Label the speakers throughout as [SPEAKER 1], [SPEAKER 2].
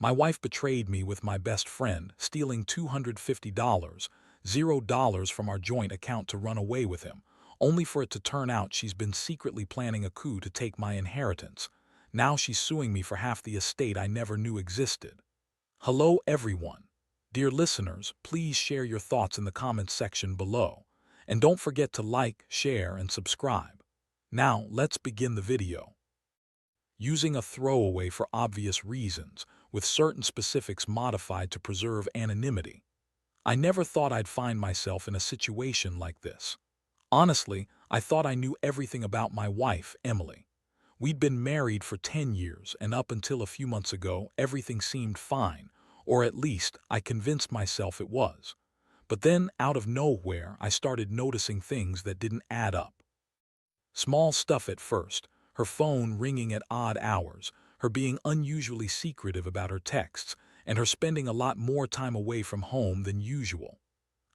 [SPEAKER 1] My wife betrayed me with my best friend, stealing $250, $0 from our joint account to run away with him, only for it to turn out she's been secretly planning a coup to take my inheritance. Now she's suing me for half the estate I never knew existed. Hello everyone. Dear listeners, please share your thoughts in the comments section below. And don't forget to like, share, and subscribe. Now, let's begin the video. Using a throwaway for obvious reasons, with certain specifics modified to preserve anonymity. I never thought I'd find myself in a situation like this. Honestly, I thought I knew everything about my wife, Emily. We'd been married for 10 years, and up until a few months ago, everything seemed fine, or at least I convinced myself it was. But then, out of nowhere, I started noticing things that didn't add up. Small stuff at first, her phone ringing at odd hours, her being unusually secretive about her texts, and her spending a lot more time away from home than usual.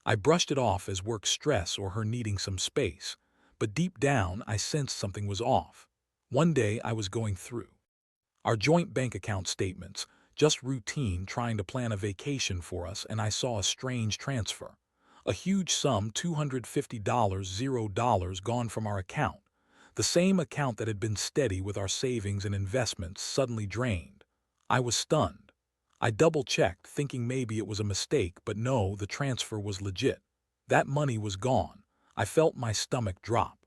[SPEAKER 1] I brushed it off as work stress or her needing some space, but deep down I sensed something was off. One day I was going through our joint bank account statements, just routine trying to plan a vacation for us, and I saw a strange transfer. A huge sum, $250, $0 gone from our account. The same account that had been steady with our savings and investments suddenly drained. I was stunned. I double-checked, thinking maybe it was a mistake, but no, the transfer was legit. That money was gone. I felt my stomach drop.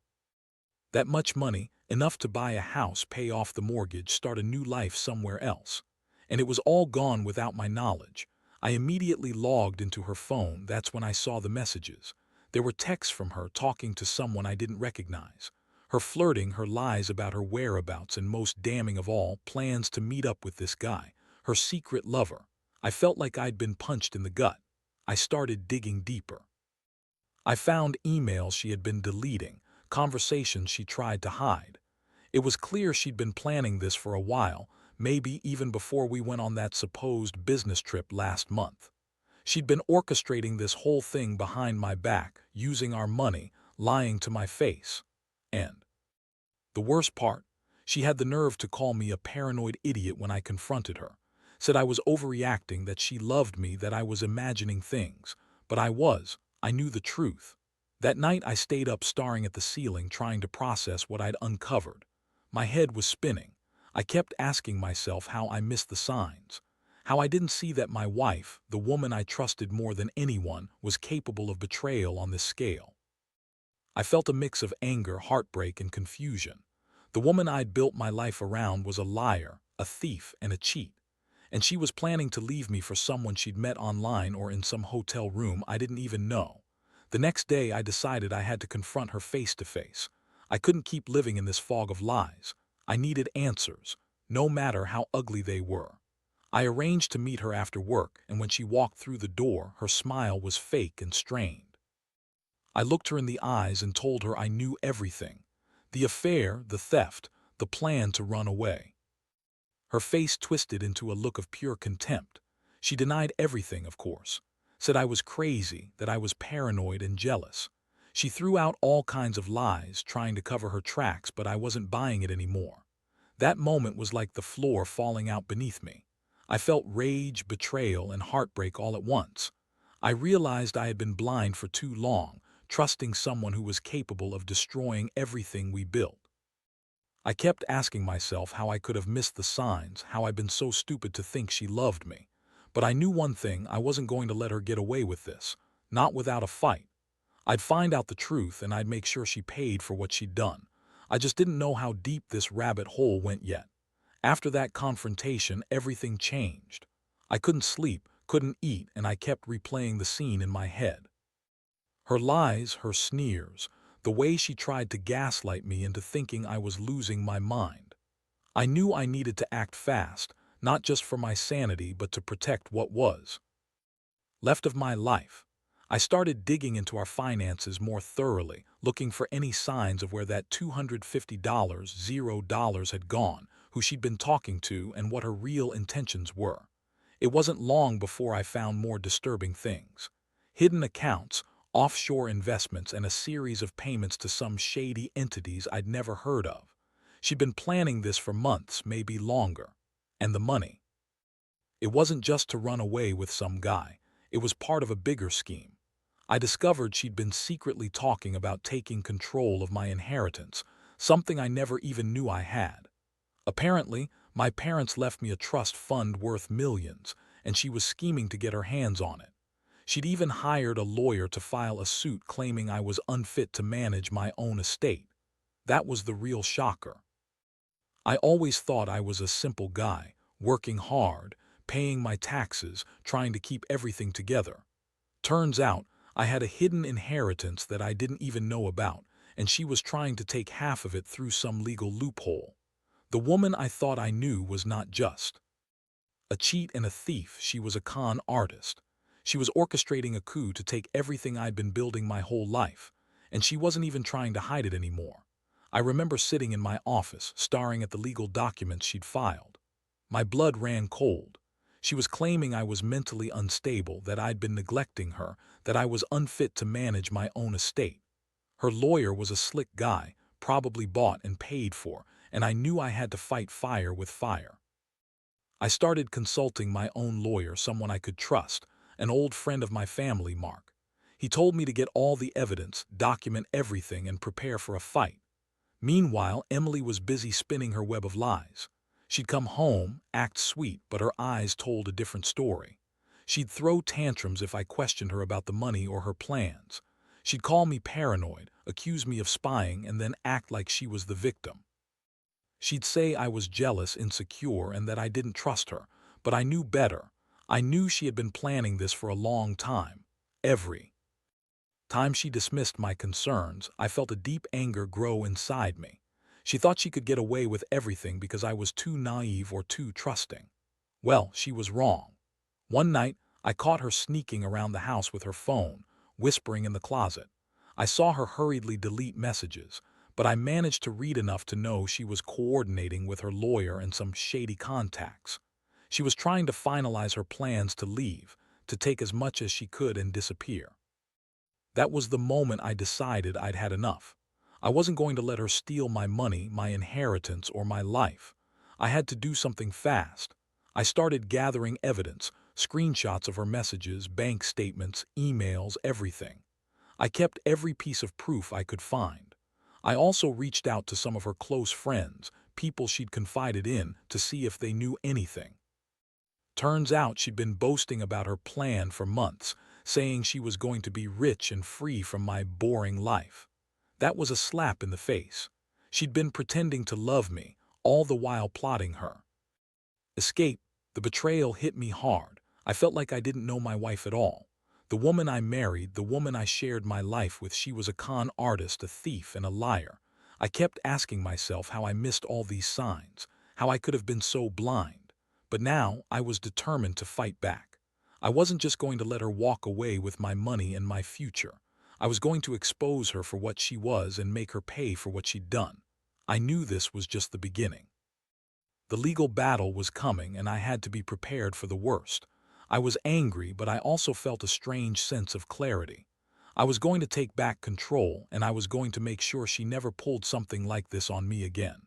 [SPEAKER 1] That much money, enough to buy a house, pay off the mortgage, start a new life somewhere else. And it was all gone without my knowledge. I immediately logged into her phone. That's when I saw the messages. There were texts from her talking to someone I didn't recognize. Her flirting, her lies about her whereabouts, and most damning of all, plans to meet up with this guy, her secret lover. I felt like I'd been punched in the gut. I started digging deeper. I found emails she had been deleting, conversations she tried to hide. It was clear she'd been planning this for a while, maybe even before we went on that supposed business trip last month. She'd been orchestrating this whole thing behind my back, using our money, lying to my face. And the worst part, she had the nerve to call me a paranoid idiot when I confronted her. Said I was overreacting, that she loved me, that I was imagining things. But I knew the truth. That night I stayed up staring at the ceiling, trying to process what I'd uncovered. My head was spinning. I kept asking myself how I missed the signs. How I didn't see that my wife, the woman I trusted more than anyone, was capable of betrayal on this scale. I felt a mix of anger, heartbreak, and confusion. The woman I'd built my life around was a liar, a thief, and a cheat. And she was planning to leave me for someone she'd met online or in some hotel room I didn't even know. The next day I decided I had to confront her face to face. I couldn't keep living in this fog of lies. I needed answers, no matter how ugly they were. I arranged to meet her after work, and when she walked through the door, her smile was fake and strained. I looked her in the eyes and told her I knew everything. The affair, the theft, the plan to run away. Her face twisted into a look of pure contempt. She denied everything, of course. Said I was crazy, that I was paranoid and jealous. She threw out all kinds of lies, trying to cover her tracks, but I wasn't buying it anymore. That moment was like the floor falling out beneath me. I felt rage, betrayal, and heartbreak all at once. I realized I had been blind for too long, trusting someone who was capable of destroying everything we built. I kept asking myself how I could have missed the signs, how I'd been so stupid to think she loved me. But I knew one thing: I wasn't going to let her get away with this, not without a fight. I'd find out the truth, and I'd make sure she paid for what she'd done. I just didn't know how deep this rabbit hole went yet. After that confrontation, everything changed. I couldn't sleep, couldn't eat, and I kept replaying the scene in my head. Her lies, her sneers, the way she tried to gaslight me into thinking I was losing my mind. I knew I needed to act fast, not just for my sanity, but to protect what was left of my life. I started digging into our finances more thoroughly, looking for any signs of where that $250, $0 had gone, who she'd been talking to, and what her real intentions were. It wasn't long before I found more disturbing things. Hidden accounts, offshore investments, and a series of payments to some shady entities I'd never heard of. She'd been planning this for months, maybe longer. And the money. It wasn't just to run away with some guy. It was part of a bigger scheme. I discovered she'd been secretly talking about taking control of my inheritance, something I never even knew I had. Apparently, my parents left me a trust fund worth millions, and she was scheming to get her hands on it. She'd even hired a lawyer to file a suit claiming I was unfit to manage my own estate. That was the real shocker. I always thought I was a simple guy, working hard, paying my taxes, trying to keep everything together. Turns out, I had a hidden inheritance that I didn't even know about, and she was trying to take half of it through some legal loophole. The woman I thought I knew was not just a cheat and a thief, she was a con artist. She was orchestrating a coup to take everything I'd been building my whole life, and she wasn't even trying to hide it anymore. I remember sitting in my office, staring at the legal documents she'd filed. My blood ran cold. She was claiming I was mentally unstable, that I'd been neglecting her, that I was unfit to manage my own estate. Her lawyer was a slick guy, probably bought and paid for, and I knew I had to fight fire with fire. I started consulting my own lawyer, someone I could trust, an old friend of my family, Mark. He told me to get all the evidence, document everything, and prepare for a fight. Meanwhile, Emily was busy spinning her web of lies. She'd come home, act sweet, but her eyes told a different story. She'd throw tantrums if I questioned her about the money or her plans. She'd call me paranoid, accuse me of spying, and then act like she was the victim. She'd say I was jealous, insecure, and that I didn't trust her, but I knew better. I knew she had been planning this for a long time. Every time she dismissed my concerns, I felt a deep anger grow inside me. She thought she could get away with everything because I was too naive or too trusting. Well, she was wrong. One night, I caught her sneaking around the house with her phone, whispering in the closet. I saw her hurriedly delete messages, but I managed to read enough to know she was coordinating with her lawyer and some shady contacts. She was trying to finalize her plans to leave, to take as much as she could and disappear. That was the moment I decided I'd had enough. I wasn't going to let her steal my money, my inheritance, or my life. I had to do something fast. I started gathering evidence, screenshots of her messages, bank statements, emails, everything. I kept every piece of proof I could find. I also reached out to some of her close friends, people she'd confided in, to see if they knew anything. Turns out she'd been boasting about her plan for months, saying she was going to be rich and free from my boring life. That was a slap in the face. She'd been pretending to love me, all the while plotting her escape. The betrayal hit me hard. I felt like I didn't know my wife at all. The woman I married, the woman I shared my life with, she was a con artist, a thief, and a liar. I kept asking myself how I missed all these signs, how I could have been so blind. But now I was determined to fight back. I wasn't just going to let her walk away with my money and my future. I was going to expose her for what she was and make her pay for what she'd done. I knew this was just the beginning. The legal battle was coming, and I had to be prepared for the worst. I was angry, but I also felt a strange sense of clarity. I was going to take back control, and I was going to make sure she never pulled something like this on me again.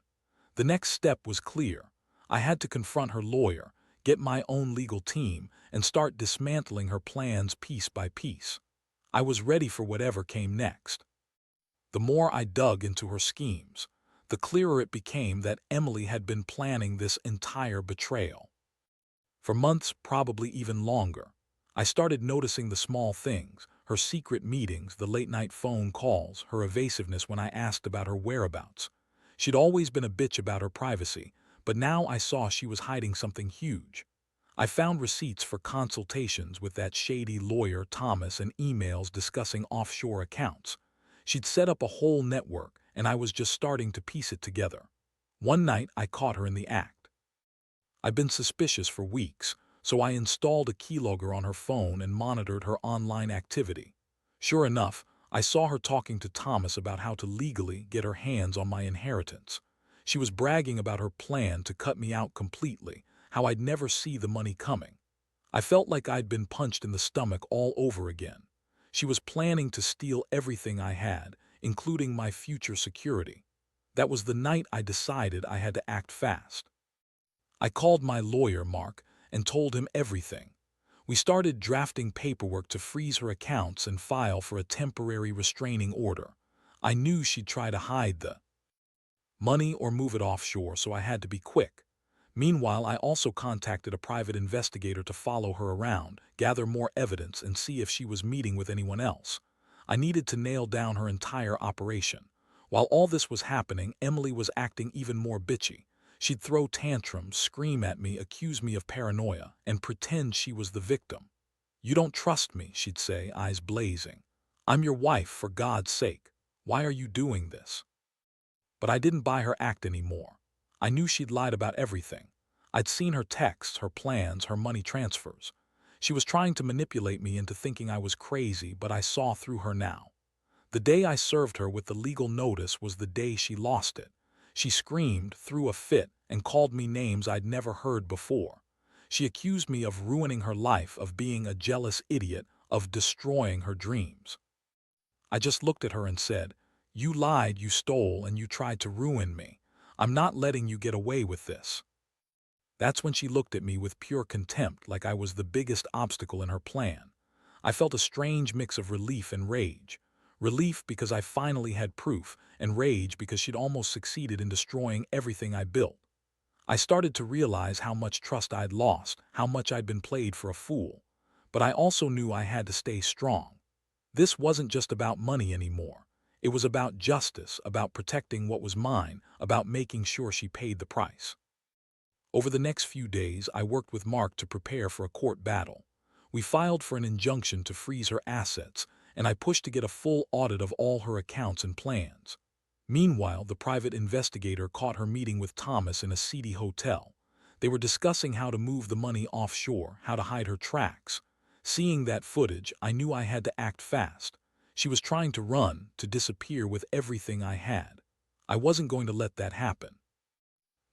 [SPEAKER 1] The next step was clear. I had to confront her lawyer, get my own legal team, and start dismantling her plans piece by piece. I was ready for whatever came next. The more I dug into her schemes, the clearer it became that Emily had been planning this entire betrayal. For months, probably even longer. I started noticing the small things, her secret meetings, the late-night phone calls, her evasiveness when I asked about her whereabouts. She'd always been a bitch about her privacy, but now I saw she was hiding something huge. I found receipts for consultations with that shady lawyer Thomas and emails discussing offshore accounts. She'd set up a whole network, and I was just starting to piece it together. One night, I caught her in the act. I'd been suspicious for weeks, so I installed a keylogger on her phone and monitored her online activity. Sure enough, I saw her talking to Thomas about how to legally get her hands on my inheritance. She was bragging about her plan to cut me out completely, how I'd never see the money coming. I felt like I'd been punched in the stomach all over again. She was planning to steal everything I had, including my future security. That was the night I decided I had to act fast. I called my lawyer, Mark, and told him everything. We started drafting paperwork to freeze her accounts and file for a temporary restraining order. I knew she'd try to hide the money or move it offshore, so I had to be quick. Meanwhile, I also contacted a private investigator to follow her around, gather more evidence, and see if she was meeting with anyone else. I needed to nail down her entire operation. While all this was happening, Emily was acting even more bitchy. She'd throw tantrums, scream at me, accuse me of paranoia, and pretend she was the victim. "You don't trust me," she'd say, eyes blazing. "I'm your wife, for God's sake. Why are you doing this?" But I didn't buy her act anymore. I knew she'd lied about everything. I'd seen her texts, her plans, her money transfers. She was trying to manipulate me into thinking I was crazy, but I saw through her now. The day I served her with the legal notice was the day she lost it. She screamed, threw a fit, and called me names I'd never heard before. She accused me of ruining her life, of being a jealous idiot, of destroying her dreams. I just looked at her and said, "You lied, you stole, and you tried to ruin me. I'm not letting you get away with this." That's when she looked at me with pure contempt, like I was the biggest obstacle in her plan. I felt a strange mix of relief and rage. Relief because I finally had proof, and rage because she'd almost succeeded in destroying everything I built. I started to realize how much trust I'd lost, how much I'd been played for a fool. But I also knew I had to stay strong. This wasn't just about money anymore. It was about justice, about protecting what was mine, about making sure she paid the price. Over the next few days, I worked with Mark to prepare for a court battle. We filed for an injunction to freeze her assets, and I pushed to get a full audit of all her accounts and plans. Meanwhile, the private investigator caught her meeting with Thomas in a seedy hotel. They were discussing how to move the money offshore, how to hide her tracks. Seeing that footage, I knew I had to act fast. She was trying to run, to disappear with everything I had. I wasn't going to let that happen.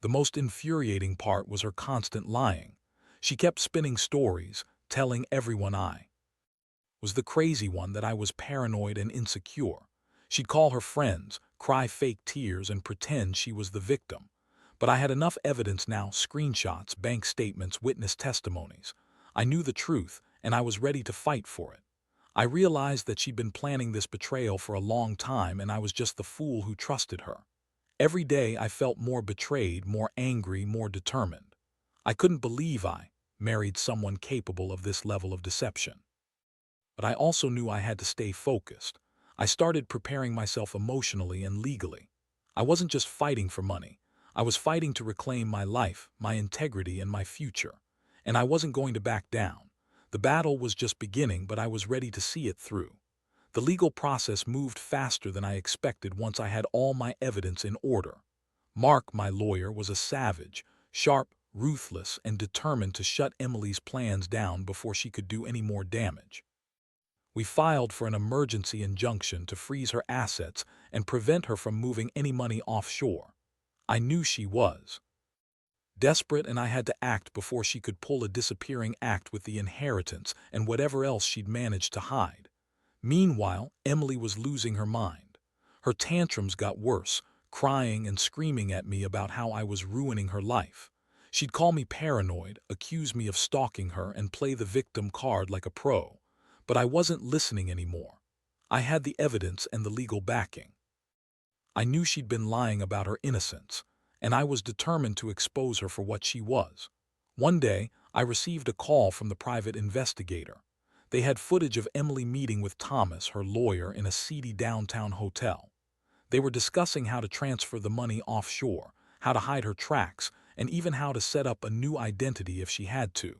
[SPEAKER 1] The most infuriating part was her constant lying. She kept spinning stories, telling everyone I was the crazy one, that I was paranoid and insecure. She'd call her friends, cry fake tears, and pretend she was the victim. But I had enough evidence now, screenshots, bank statements, witness testimonies. I knew the truth, and I was ready to fight for it. I realized that she'd been planning this betrayal for a long time, and I was just the fool who trusted her. Every day I felt more betrayed, more angry, more determined. I couldn't believe I married someone capable of this level of deception. But I also knew I had to stay focused. I started preparing myself emotionally and legally. I wasn't just fighting for money. I was fighting to reclaim my life, my integrity, and my future. And I wasn't going to back down. The battle was just beginning, but I was ready to see it through. The legal process moved faster than I expected once I had all my evidence in order. Mark, my lawyer, was a savage, sharp, ruthless, and determined to shut Emily's plans down before she could do any more damage. We filed for an emergency injunction to freeze her assets and prevent her from moving any money offshore. I knew she was desperate, and I had to act before she could pull a disappearing act with the inheritance and whatever else she'd managed to hide. Meanwhile, Emily was losing her mind. Her tantrums got worse, crying and screaming at me about how I was ruining her life. She'd call me paranoid, accuse me of stalking her, and play the victim card like a pro. But I wasn't listening anymore. I had the evidence and the legal backing. I knew she'd been lying about her innocence, and I was determined to expose her for what she was. One day, I received a call from the private investigator. They had footage of Emily meeting with Thomas, her lawyer, in a seedy downtown hotel. They were discussing how to transfer the money offshore, how to hide her tracks, and even how to set up a new identity if she had to.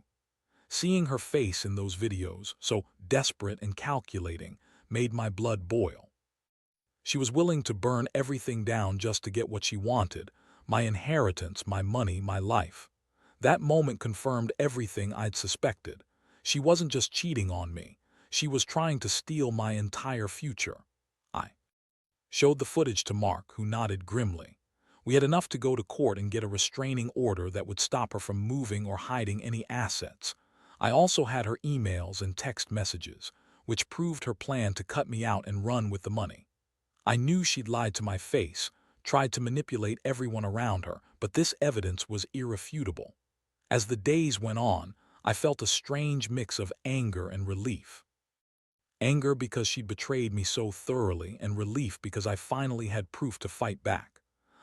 [SPEAKER 1] Seeing her face in those videos, so desperate and calculating, made my blood boil. She was willing to burn everything down just to get what she wanted: my inheritance, my money, my life. That moment confirmed everything I'd suspected. She wasn't just cheating on me. She was trying to steal my entire future. I showed the footage to Mark, who nodded grimly. We had enough to go to court and get a restraining order that would stop her from moving or hiding any assets. I also had her emails and text messages, which proved her plan to cut me out and run with the money. I knew she'd lied to my face, tried to manipulate everyone around her, but this evidence was irrefutable. As the days went on, I felt a strange mix of anger and relief. Anger because she'd betrayed me so thoroughly, and relief because I finally had proof to fight back.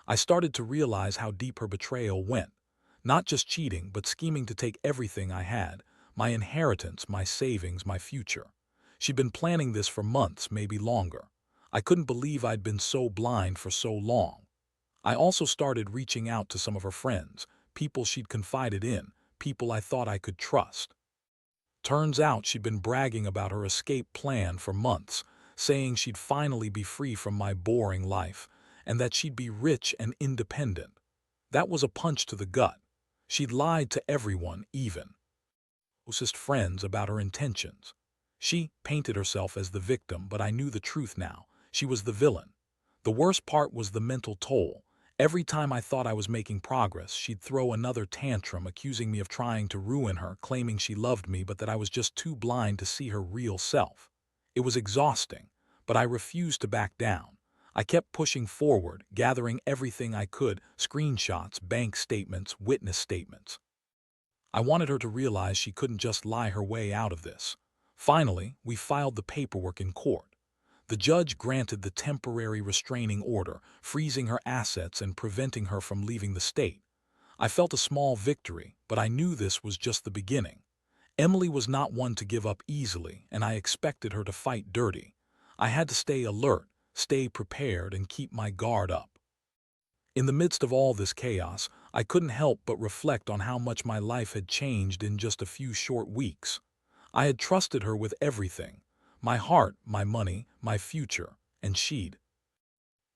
[SPEAKER 1] I started to realize how deep her betrayal went. Not just cheating, but scheming to take everything I had, my inheritance, my savings, my future. She'd been planning this for months, maybe longer. I couldn't believe I'd been so blind for so long. I also started reaching out to some of her friends, people she'd confided in, people I thought I could trust. Turns out she'd been bragging about her escape plan for months, saying she'd finally be free from my boring life, and that she'd be rich and independent. That was a punch to the gut. She'd lied to everyone, even closest friends, about her intentions. She painted herself as the victim, but I knew the truth now. She was the villain. The worst part was the mental toll. Every time I thought I was making progress, she'd throw another tantrum, accusing me of trying to ruin her, claiming she loved me but that I was just too blind to see her real self. It was exhausting, but I refused to back down. I kept pushing forward, gathering everything I could: screenshots, bank statements, witness statements. I wanted her to realize she couldn't just lie her way out of this. Finally, we filed the paperwork in court. The judge granted the temporary restraining order, freezing her assets and preventing her from leaving the state. I felt a small victory, but I knew this was just the beginning. Emily was not one to give up easily, and I expected her to fight dirty. I had to stay alert, stay prepared, and keep my guard up. In the midst of all this chaos, I couldn't help but reflect on how much my life had changed in just a few short weeks. I had trusted her with everything: my heart, my money, my future, and she'd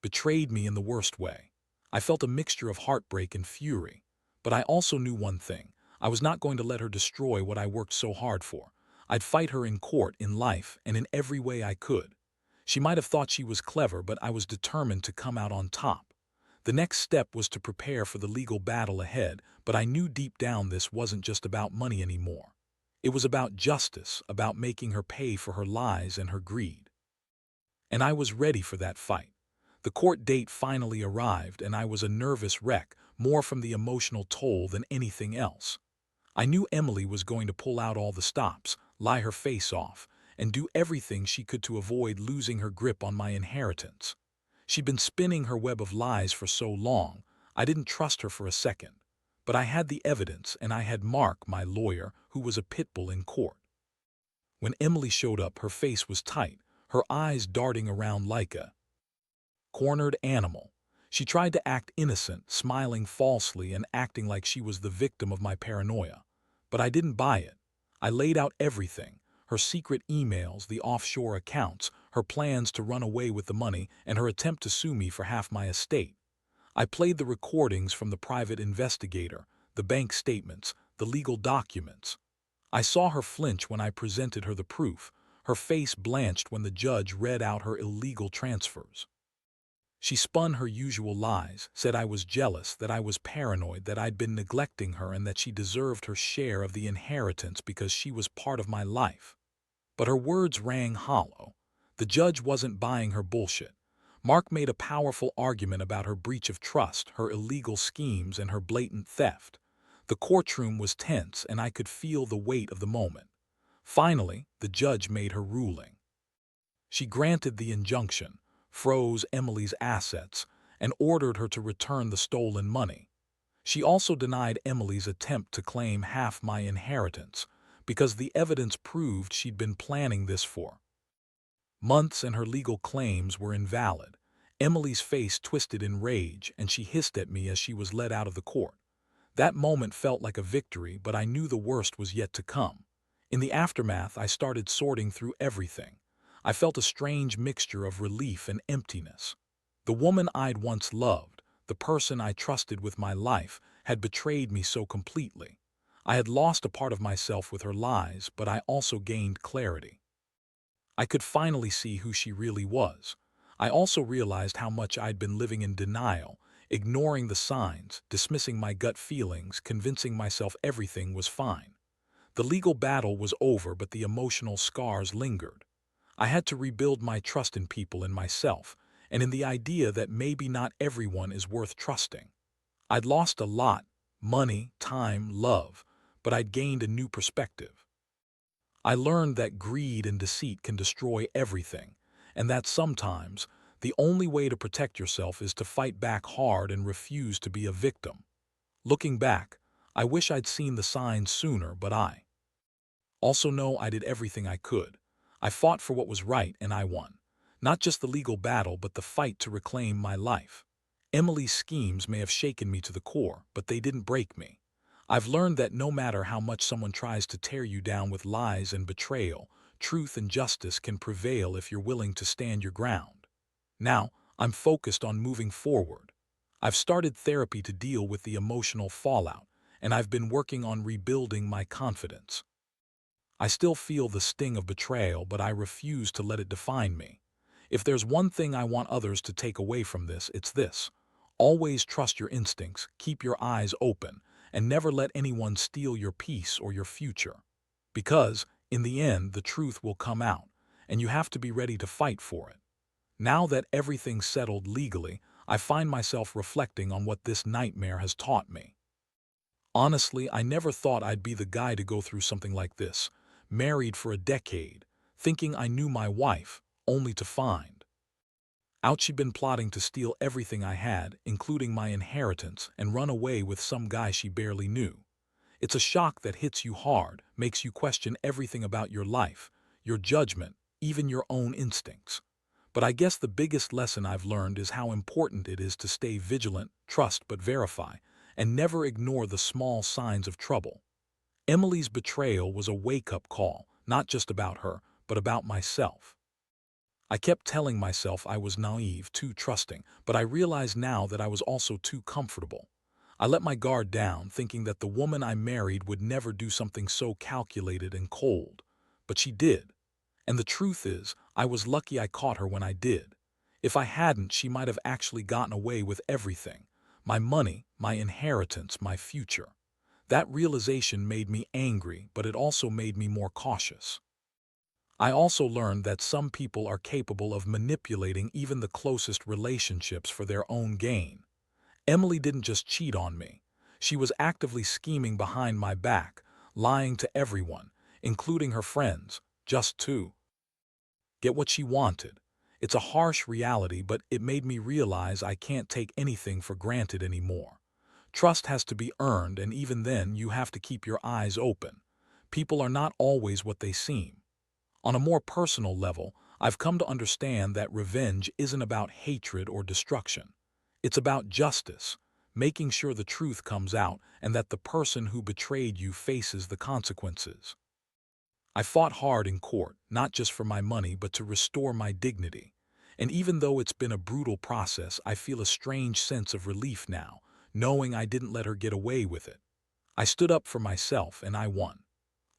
[SPEAKER 1] betrayed me in the worst way. I felt a mixture of heartbreak and fury, but I also knew one thing: I was not going to let her destroy what I worked so hard for. I'd fight her in court, in life, and in every way I could. She might have thought she was clever, but I was determined to come out on top. The next step was to prepare for the legal battle ahead, but I knew deep down this wasn't just about money anymore. It was about justice, about making her pay for her lies and her greed. And I was ready for that fight. The court date finally arrived, and I was a nervous wreck, more from the emotional toll than anything else. I knew Emily was going to pull out all the stops, lie her face off, and do everything she could to avoid losing her grip on my inheritance. She'd been spinning her web of lies for so long, I didn't trust her for a second. But I had the evidence, and I had Mark, my lawyer, who was a pit bull in court. When Emily showed up, her face was tight, her eyes darting around like a cornered animal. She tried to act innocent, smiling falsely and acting like she was the victim of my paranoia. But I didn't buy it. I laid out everything: her secret emails, the offshore accounts, her plans to run away with the money, and her attempt to sue me for half my estate. I played the recordings from the private investigator, the bank statements, the legal documents. I saw her flinch when I presented her the proof. Her face blanched when the judge read out her illegal transfers. She spun her usual lies, said I was jealous, that I was paranoid, that I'd been neglecting her, and that she deserved her share of the inheritance because she was part of my life. But her words rang hollow. The judge wasn't buying her bullshit. Mark made a powerful argument about her breach of trust, her illegal schemes, and her blatant theft. The courtroom was tense, and I could feel the weight of the moment. Finally, the judge made her ruling. She granted the injunction, froze Emily's assets, and ordered her to return the stolen money. She also denied Emily's attempt to claim half my inheritance, because the evidence proved she'd been planning this for months, and her legal claims were invalid. Emily's face twisted in rage, and she hissed at me as she was led out of the court. That moment felt like a victory, but I knew the worst was yet to come. In the aftermath, I started sorting through everything. I felt a strange mixture of relief and emptiness. The woman I'd once loved, the person I trusted with my life, had betrayed me so completely. I had lost a part of myself with her lies, but I also gained clarity. I could finally see who she really was. I also realized how much I'd been living in denial, ignoring the signs, dismissing my gut feelings, convincing myself everything was fine. The legal battle was over, but the emotional scars lingered. I had to rebuild my trust in people, in myself, and in the idea that maybe not everyone is worth trusting. I'd lost a lot, money, time, love, but I'd gained a new perspective. I learned that greed and deceit can destroy everything, and that sometimes the only way to protect yourself is to fight back hard and refuse to be a victim. Looking back, I wish I'd seen the signs sooner, but I also know I did everything I could. I fought for what was right and I won. Not just the legal battle, but the fight to reclaim my life. Emily's schemes may have shaken me to the core, but they didn't break me. I've learned that no matter how much someone tries to tear you down with lies and betrayal, truth and justice can prevail if you're willing to stand your ground. Now, I'm focused on moving forward. I've started therapy to deal with the emotional fallout, and I've been working on rebuilding my confidence. I still feel the sting of betrayal, but I refuse to let it define me. If there's one thing I want others to take away from this, it's this. Always trust your instincts, keep your eyes open, and never let anyone steal your peace or your future. Because, in the end, the truth will come out, and you have to be ready to fight for it. Now that everything's settled legally, I find myself reflecting on what this nightmare has taught me. Honestly, I never thought I'd be the guy to go through something like this. Married for a decade, thinking I knew my wife, only to find out she'd been plotting to steal everything I had, including my inheritance, and run away with some guy she barely knew. It's a shock that hits you hard, makes you question everything about your life, your judgment, even your own instincts. But I guess the biggest lesson I've learned is how important it is to stay vigilant, trust but verify, and never ignore the small signs of trouble. Emily's betrayal was a wake-up call, not just about her, but about myself. I kept telling myself I was naive, too trusting, but I realize now that I was also too comfortable. I let my guard down, thinking that the woman I married would never do something so calculated and cold. But she did. And the truth is, I was lucky I caught her when I did. If I hadn't, she might have actually gotten away with everything. My money, my inheritance, my future. That realization made me angry, but it also made me more cautious. I also learned that some people are capable of manipulating even the closest relationships for their own gain. Emily didn't just cheat on me. She was actively scheming behind my back, lying to everyone, including her friends, just to get what she wanted. It's a harsh reality, but it made me realize I can't take anything for granted anymore. Trust has to be earned, and even then, you have to keep your eyes open. People are not always what they seem. On a more personal level, I've come to understand that revenge isn't about hatred or destruction. It's about justice, making sure the truth comes out and that the person who betrayed you faces the consequences. I fought hard in court, not just for my money, but to restore my dignity. And even though it's been a brutal process, I feel a strange sense of relief now, knowing I didn't let her get away with it. I stood up for myself and I won.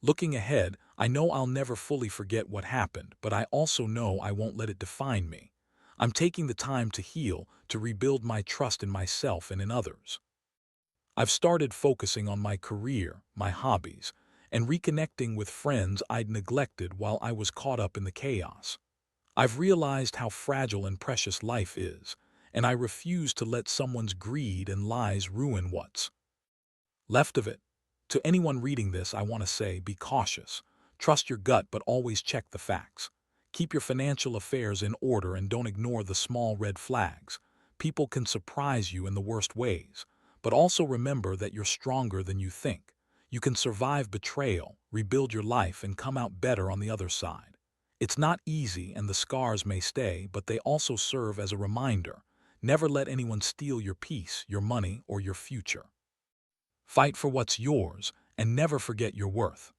[SPEAKER 1] Looking ahead, I know I'll never fully forget what happened, but I also know I won't let it define me. I'm taking the time to heal, to rebuild my trust in myself and in others. I've started focusing on my career, my hobbies, and reconnecting with friends I'd neglected while I was caught up in the chaos. I've realized how fragile and precious life is, and I refuse to let someone's greed and lies ruin what's left of it. To anyone reading this, I want to say, be cautious. Trust your gut, but always check the facts. Keep your financial affairs in order and don't ignore the small red flags. People can surprise you in the worst ways, but also remember that you're stronger than you think. You can survive betrayal, rebuild your life, and come out better on the other side. It's not easy and the scars may stay, but they also serve as a reminder. Never let anyone steal your peace, your money, or your future. Fight for what's yours, and never forget your worth.